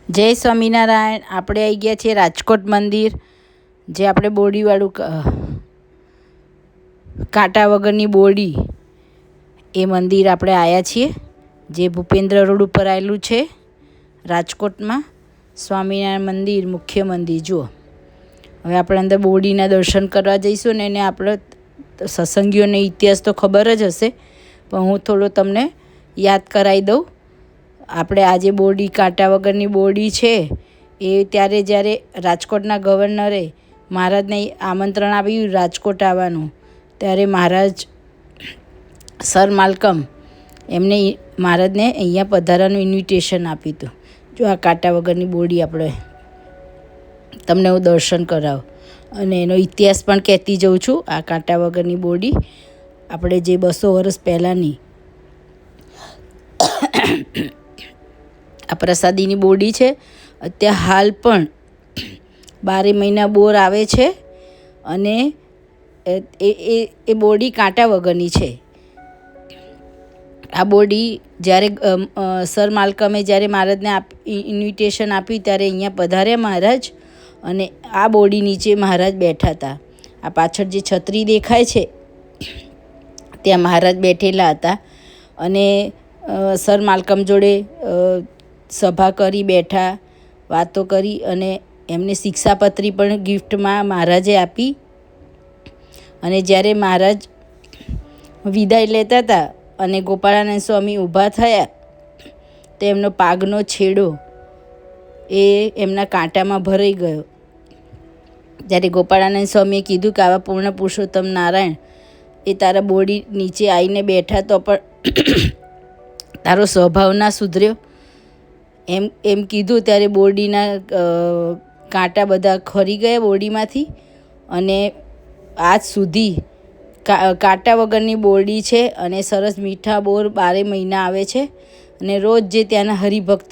જય સ્વામિનારાયણ. આપણે આવી ગયા છીએ રાજકોટ મંદિર, જે આપણે બોરડીવાળું કાંટા વગરની બોરડી એ મંદિર આપણે આવ્યા છીએ, જે ભૂપેન્દ્ર રોડ ઉપર આવેલું છે રાજકોટમાં. સ્વામિનારાયણ મંદિર, મુખ્ય મંદિર જુઓ. હવે આપણે અંદર બોરડીના દર્શન કરવા જઈશું ને એને આપણે સત્સંગીઓને ઇતિહાસ તો ખબર જ હશે, પણ હું થોડો તમને યાદ કરાવી દઉં. આપણે આજે બોરડી કાંટા વગરની બોરડી છે એ ત્યારે જ્યારે રાજકોટના ગવર્નરે મહારાજને આમંત્રણ આપ્યું રાજકોટ આવવાનું, ત્યારે મહારાજ સર માલ્કમ એમને મહારાજને અહીંયા પધારવાનું ઇન્વિટેશન આપ્યું હતું. જો આ કાંટા વગરની બોરડી આપણે તમને હું દર્શન કરાવું અને એનો ઇતિહાસ પણ કહેતી જઉં છું. આ કાંટા વગરની બોરડી આપણે જે 200 વર્ષ પહેલાંની આ પ્રસાદીની બોરડી છે. અત્યારે હાલ પણ 12 મહિના બોર આવે છે અને એ બોરડી કાંટા વગરની છે. આ બોરડી જ્યારે સર માલ્કમે જ્યારે મહારાજને ઇન્વિટેશન આપ્યું ત્યારે અહીંયા પધાર્યા મહારાજ, અને આ બોરડી નીચે મહારાજ બેઠા હતા. આ પાછળ જે છત્રી દેખાય છે ત્યાં મહારાજ બેઠેલા હતા અને સર માલ્કમ જોડે સભા કરી, બેઠા, વાતો કરી અને એમને શિક્ષાપત્રી પણ ગિફ્ટમાં મહારાજે આપી. અને જ્યારે મહારાજ વિદાય લેતા હતા અને ગોપાળાનંદ સ્વામી ઊભા થયા તો એમનો પાગનો છેડો એ એમના કાંટામાં ભરાઈ ગયો. જ્યારે ગોપાળાનંદ સ્વામીએ કીધું કે આવા પૂર્ણ પુરુષોત્તમ નારાયણ એ તારા બોરડી નીચે આવીને બેઠા તો પણ તારો સ્વભાવ ના સુધર્યો એમ કીધું. ત્યારે બોરડીના કાંટા બધા ખરી ગયા બોરડીમાંથી, અને આજ સુધી કાંટા વગરની બોરડી છે. અને સરસ મીઠા બોર 12 મહિના આવે છે અને રોજ જે ત્યાંના હરિભક્ત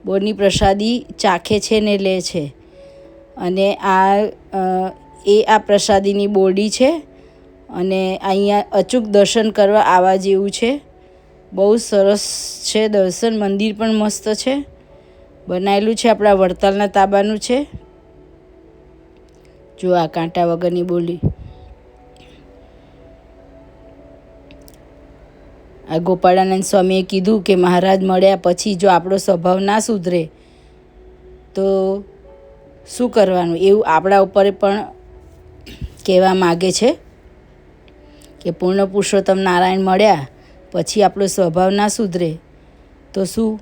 બોરની પ્રસાદી ચાખે છે ને લે છે. અને આ પ્રસાદીની બોરડી છે અને અહીંયા અચૂક દર્શન કરવા આવવા જેવું છે. બહુ સરસ છે દર્શન. મંદિર પણ મસ્ત છે, બનાવેલું છે, આપણા વડતાલના તાબાનું છે. જો આ કાંટા વગરની બોરડી. આ ગોપાળાનંદ સ્વામીએ કીધું કે મહારાજ મળ્યા પછી જો આપણો સ્વભાવ ના સુધરે તો શું કરવાનું, એવું આપણા ઉપર પણ કહેવા માગે છે કે પૂર્ણ પુરુષોત્તમ નારાયણ મળ્યા પછી આપણો સ્વભાવ ના સુધરે તો શું.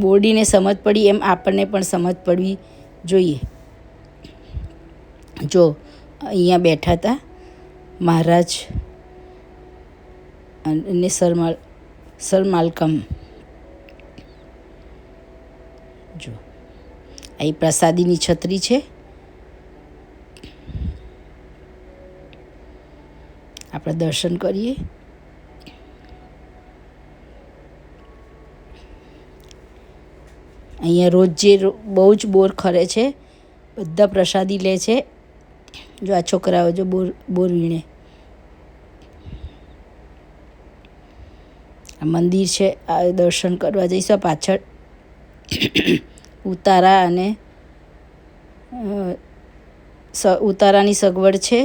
બોરડીને સમજ પડી એમ આપણને પણ સમજ પડવી જોઈએ. જો અહીંયા બેઠા હતા મહારાજ અને સર માલ્કમ. જો અહીં પ્રસાદીની છત્રી છે. આપણે દર્શન કરીએ. અહીંયા રોજ જે બહુ જ બોર ખરે છે, બધા પ્રસાદી લે છે. જો આ છોકરાઓ જો બોર વીણે. આ મંદિર છે, આ દર્શન કરવા જઈશું. પાછળ ઉતારા અને ઉતારાની સગવડ છે.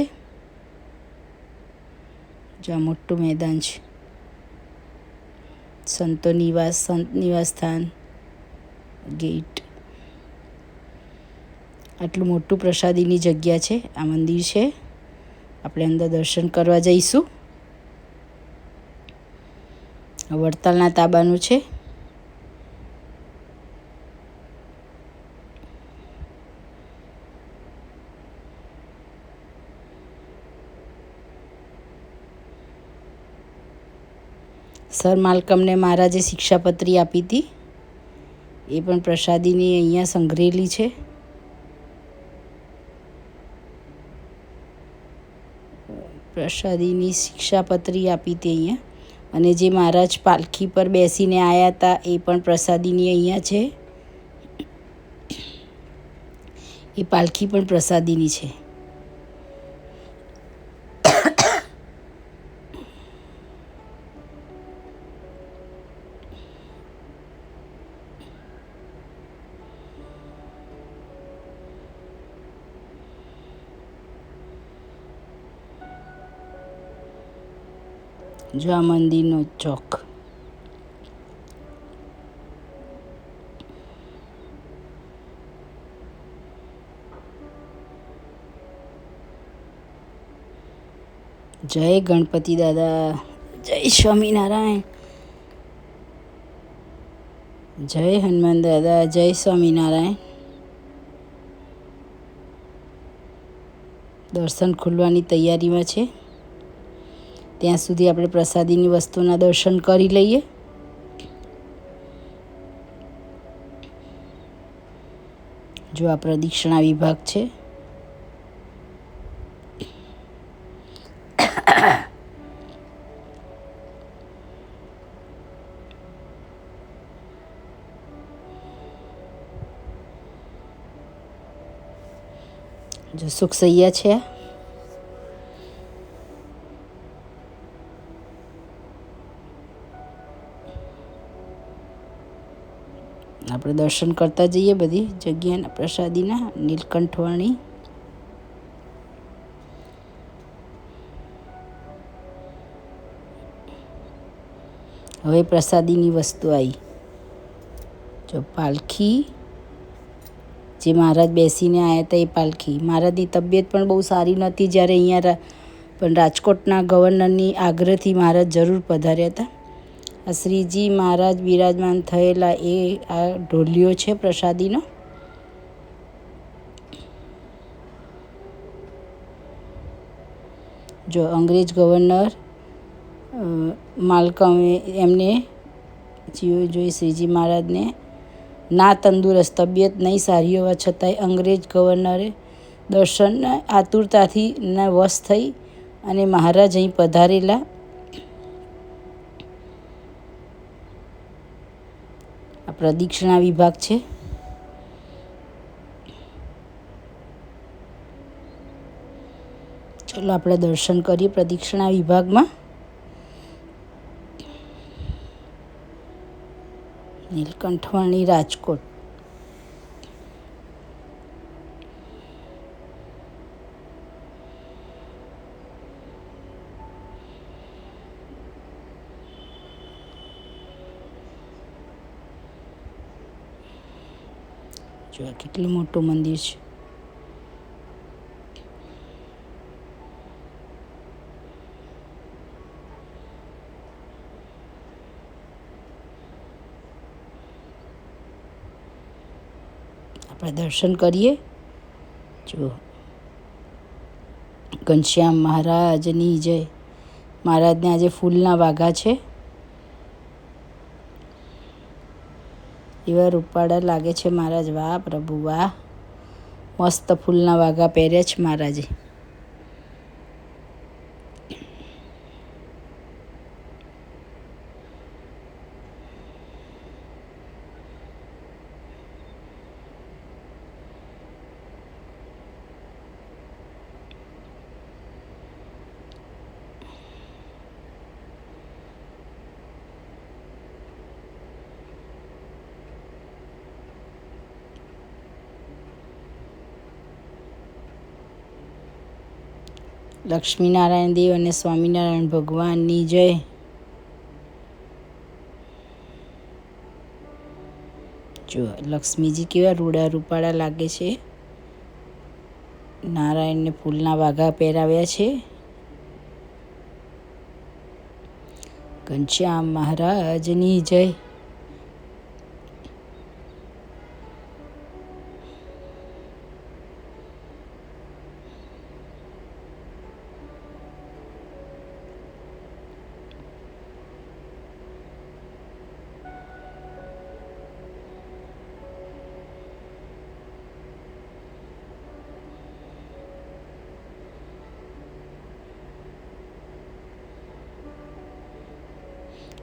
જો આ મોટું મેદાન છે. સંત નિવાસ સ્થાન, ગેટ. આટલું મોટું પ્રસાદીની જગ્યા છે. આ મંદિર છે. આપણે અંદર દર્શન કરવા જઈશું. વડતાલના તાબાનું છે. સર માલ્કમને મહારાજે શિક્ષાપત્રી આપી હતી, એ પણ પ્રસાદીની અહીંયા સંગ્રહેલી છે. પ્રસાદીની શિક્ષાપત્રી આપી હતી અહીંયા. અને જે મહારાજ પાલખી પર બેસીને આવ્યા હતા એ પણ પ્રસાદીની અહીંયા છે. એ પાલખી પણ પ્રસાદીની છે. જો આ મંદિરનો ચોક. જય ગણપતિ દાદા, જય સ્વામિનારાયણ, જય હનુમાન દાદા, જય સ્વામિનારાયણ. દર્શન ખુલવાની તૈયારીમાં છે. ત્યાં સુધી આપણે પ્રસાદીની વસ્તુના દર્શન કરી લઈએ. જો આ પ્રદક્ષિણા વિભાગ છે. જો સુખસૈયા છે. આપણે દર્શન કરતા જઈએ બધી જગ્યાના પ્રસાદીના. નીલકંઠવાણી, હવે પ્રસાદીની વસ્તુ આવી. જો પાલખી, જે મહારાજ બેસીને આવ્યા હતા એ પાલખી. મહારાજની તબિયત પણ બહુ સારી નહોતી જ્યારે અહીંયા પણ રાજકોટના ગવર્નરની આગ્રહથી મહારાજ જરૂર પધાર્યા હતા. આ શ્રીજી મહારાજ બિરાજમાન થયેલા એ આ ઢોલિયો છે પ્રસાદીનો. જો અંગ્રેજ ગવર્નર માલ્કમે એમને જોઈ શ્રીજી મહારાજને ના તંદુરસ્ત, તબિયત નહીં સારી હોવા છતાંય અંગ્રેજ ગવર્નરે દર્શનને આતુરતાથી વશ થઈ અને મહારાજ અહીં પધારેલા. આ પ્રદક્ષિણા વિભાગ છે. ચલો આપણે દર્શન કરીએ પ્રદક્ષિણા વિભાગમાં. નીલકંઠવાણી, રાજકોટ. જો આ કેટલું મોટું મંદિર છે. આપણે દર્શન કરીએ. જો ઘનશ્યામ મહારાજની જય. મહારાજને આજે ફૂલના વાઘા છે. એવા રૂપાળા લાગે છે મહારાજ. વાહ પ્રભુ વાહ, મસ્ત ફૂલના વાઘા પહેર્યા છે મહારાજે. લક્ષ્મીનારાયણ દેવ અને સ્વામિનારાયણ ભગવાનની જય. જો લક્ષ્મીજી કેવા રૂડા રૂપાળા લાગે છે. નારાયણને ફૂલના વાઘા પહેરાવ્યા છે. ઘનશ્યામ મહારાજની જય.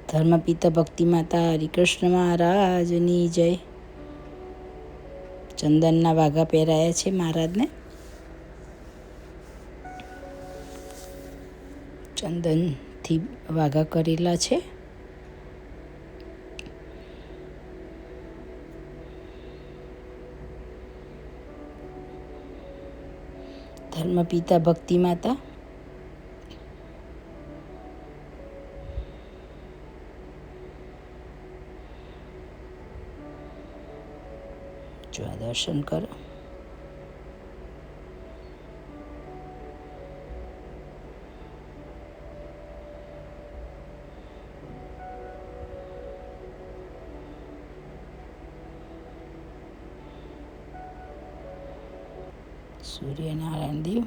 ધર્મપિતા ભક્તિ માતા હરિકૃષ્ણ મહારાજની જય. ચંદનના વાઘા પહેરાયા છે મહારાજને. ચંદનથી વાઘા કરેલા છે. ધર્મપિતા ભક્તિ માતા. જો આ દર્શન કરો. સૂર્યનારાયણ દેવ